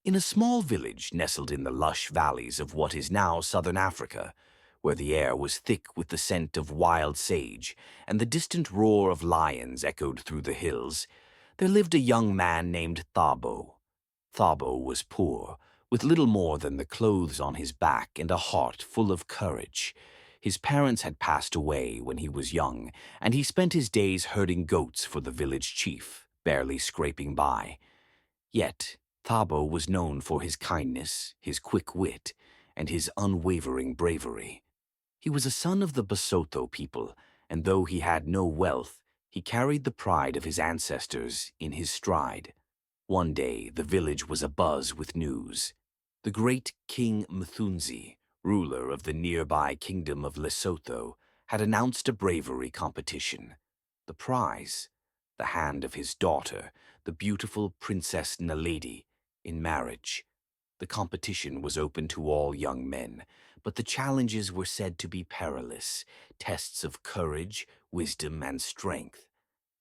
In a small village nestled in the lush valleys of what is now southern Africa, where the air was thick with the scent of wild sage and the distant roar of lions echoed through the hills, there lived a young man named Thabo. Thabo was poor, with little more than the clothes on his back and a heart full of courage. His parents had passed away when he was young, and he spent his days herding goats for the village chief, barely scraping by. Yet, Thabo was known for his kindness, his quick wit, and his unwavering bravery. He was a son of the Basotho people, and though he had no wealth, he carried the pride of his ancestors in his stride. One day, the village was abuzz with news. The great King Mthunzi, ruler of the nearby kingdom of Lesotho, had announced a bravery competition. The prize, the hand of his daughter, the beautiful Princess Naledi, in marriage. The competition was open to all young men, but the challenges were said to be perilous, tests of courage, wisdom, and strength.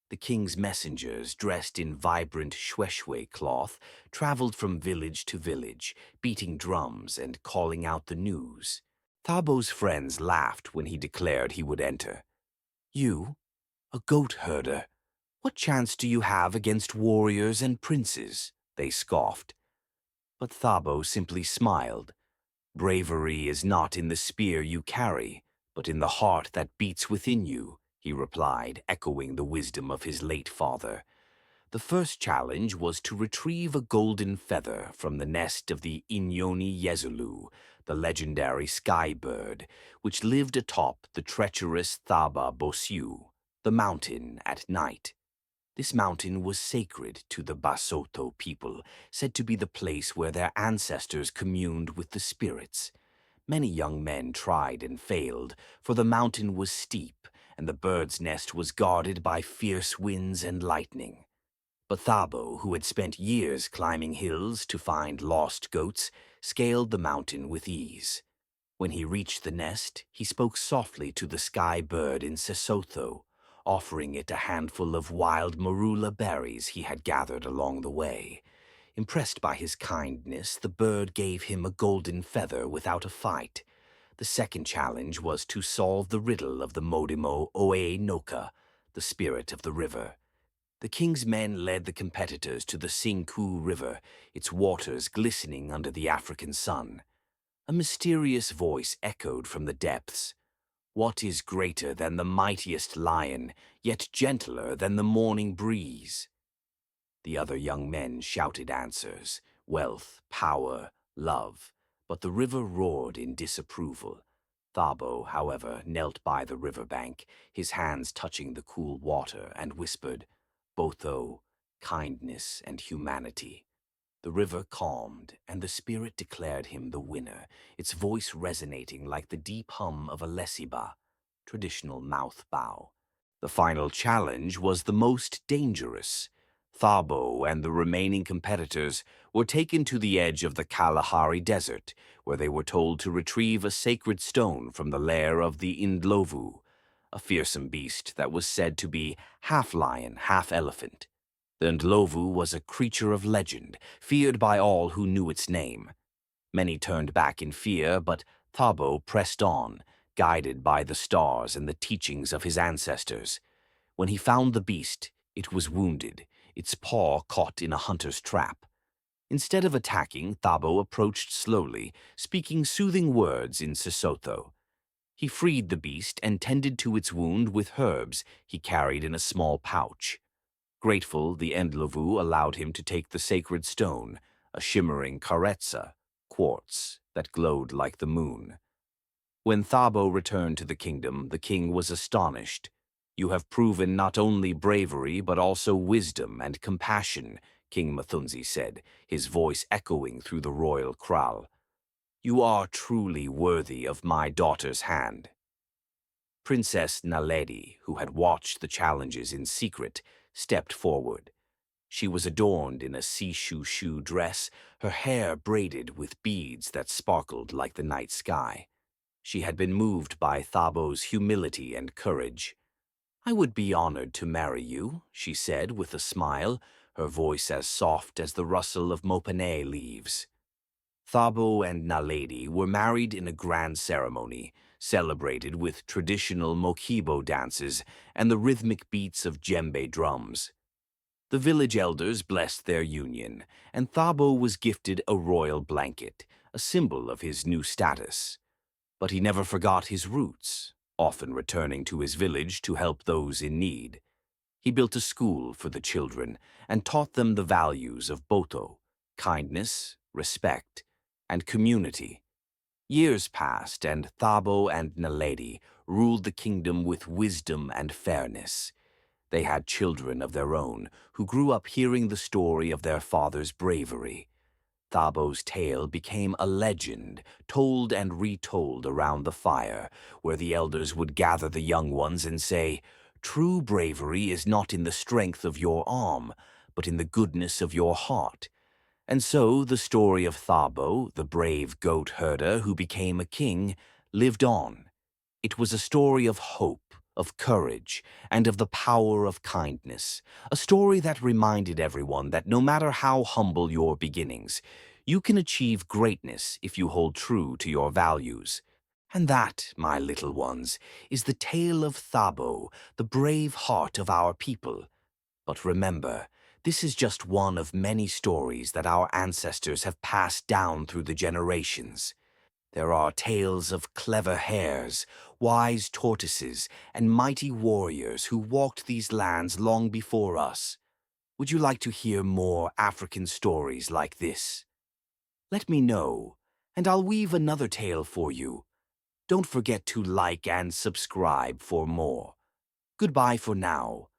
The king's messengers, dressed in vibrant shweshwe cloth, traveled from village to village, beating drums and calling out the news. Thabo's friends laughed when he declared he would enter. "You, a goat herder, what chance do you have against warriors and princes?" they scoffed. But Thabo simply smiled. "Bravery is not in the spear you carry, but in the heart that beats within you," he replied, echoing the wisdom of his late father. The first challenge was to retrieve a golden feather from the nest of the Inyoni Yezulu, the legendary sky bird, which lived atop the treacherous Thaba Bosiu, the mountain at night. This mountain was sacred to the Basotho people, said to be the place where their ancestors communed with the spirits. Many young men tried and failed, for the mountain was steep, and the bird's nest was guarded by fierce winds and lightning. But Thabo, who had spent years climbing hills to find lost goats, scaled the mountain with ease. When he reached the nest, he spoke softly to the sky bird in Sesotho, offering it a handful of wild marula berries he had gathered along the way. Impressed by his kindness, the bird gave him a golden feather without a fight. The second challenge was to solve the riddle of the Modimo Oe Noka, the spirit of the river. The king's men led the competitors to the Sinku River, its waters glistening under the African sun. A mysterious voice echoed from the depths. "What is greater than the mightiest lion, yet gentler than the morning breeze?" The other young men shouted answers: wealth, power, love. But the river roared in disapproval. Thabo, however, knelt by the riverbank, his hands touching the cool water, and whispered, "Botho, kindness and humanity." The river calmed, and the spirit declared him the winner, its voice resonating like the deep hum of a lesiba, traditional mouth bow. The final challenge was the most dangerous. Thabo and the remaining competitors were taken to the edge of the Kalahari Desert, where they were told to retrieve a sacred stone from the lair of the Indlovu, a fearsome beast that was said to be half lion, half elephant. The Ndlovu was a creature of legend, feared by all who knew its name. Many turned back in fear, but Thabo pressed on, guided by the stars and the teachings of his ancestors. When he found the beast, it was wounded, its paw caught in a hunter's trap. Instead of attacking, Thabo approached slowly, speaking soothing words in Sesotho. He freed the beast and tended to its wound with herbs he carried in a small pouch. Grateful, the Ndlovu allowed him to take the sacred stone, a shimmering karetsa, quartz, that glowed like the moon. When Thabo returned to the kingdom, the king was astonished. "You have proven not only bravery but also wisdom and compassion," King Mthunzi said, his voice echoing through the royal kraal. "You are truly worthy of my daughter's hand." Princess Naledi, who had watched the challenges in secret, stepped forward. She was adorned in a sishushu dress, her hair braided with beads that sparkled like the night sky. She had been moved by Thabo's humility and courage. "I would be honored to marry you," she said with a smile, her voice as soft as the rustle of mopane leaves. Thabo and Naledi were married in a grand ceremony, celebrated with traditional mokibo dances and the rhythmic beats of djembe drums. The village elders blessed their union, and Thabo was gifted a royal blanket, a symbol of his new status. But he never forgot his roots, often returning to his village to help those in need. He built a school for the children and taught them the values of Boto, kindness, respect, and community. Years passed, and Thabo and Naledi ruled the kingdom with wisdom and fairness. They had children of their own who grew up hearing the story of their father's bravery. Thabo's tale became a legend, told and retold around the fire, where the elders would gather the young ones and say, "True bravery is not in the strength of your arm, but in the goodness of your heart." And so the story of Thabo, the brave goat herder who became a king, lived on. It was a story of hope, of courage, and of the power of kindness, a story that reminded everyone that no matter how humble your beginnings, you can achieve greatness if you hold true to your values. And that, my little ones, is the tale of Thabo, the brave heart of our people. But remember, this is just one of many stories that our ancestors have passed down through the generations. There are tales of clever hares, wise tortoises, and mighty warriors who walked these lands long before us. Would you like to hear more African stories like this? Let me know, and I'll weave another tale for you. Don't forget to like and subscribe for more. Goodbye for now.